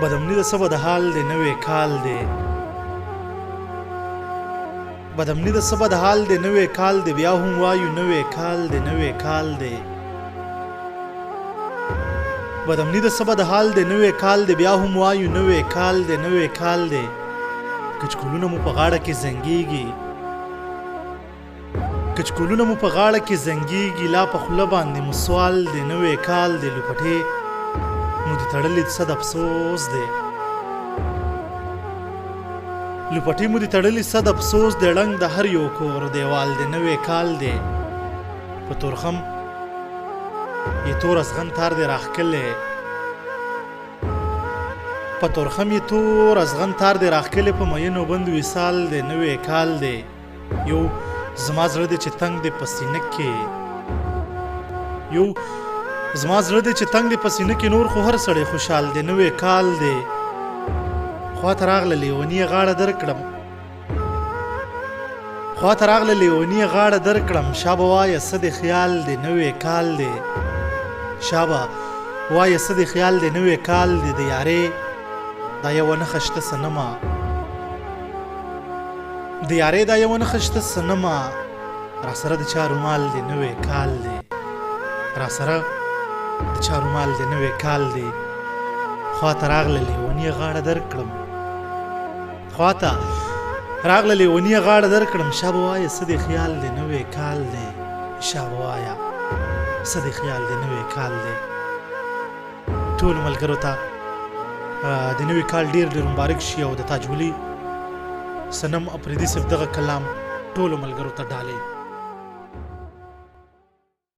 بدمنی د سبا د حال دی نوې کال دی بدمنی د سبا د حال دی نوې کال دی بیا هم وایو نوې کال دی نوې کال دی بدمنی د سبا د حال دی نوې کال دی بیا هم وایو نوې کال دی نوې کال دی کچکولونه مو په غاړه کې زنګیږي کچکولونه مو په غاړه کې زنګیږي لا په خوله باندې مو سوال دی نوې کال دی لوپټې مو دې تړلې صد افسوس دی لوپټې مو دې تړلې صد افسوس دی ړنګ د هر یو کور دیوال دی نوې کال دی په تورخم یې تور ازغن تار دی راښکلی په تورخم یې تور ازغن تار دی راښکلی په مینو بند وصال دی نوې کال دی یو زما زړه دی چې تنګ دی په سینه کې یو زما زړه دی چې تنګ دی په سینه کې نور خو هر سړی خوشحال دی نوې کال دی خواته راغله لیونیه غاړه درکړم خواته راغله لیونیه غاړه درکړم شابه وایه څه د خیال دی نوې کال دی شابه وایه څه د خیال دی نوې کال دی د یارې دا یوه نښه شته صنمه د یارې دا یوه نښه شته صنمه راسره د چا رومال دی نوې کال دی راسره د چا رومال دی نوې کال دی خواته راغله لیونیه غاړه درکړم خواته راغله لیونیه غاړه درکړم شابه وایه څه د خیال دی نوې کال دی شابه وایه څه د خیال دی نوې کال دی ټولو ملګرو ته د نوې کال ډېر ډېر مبارک شي او د تاج ولي صنم اپریدي صاحب دغه کلام ټولو ملګرو ته ډالۍ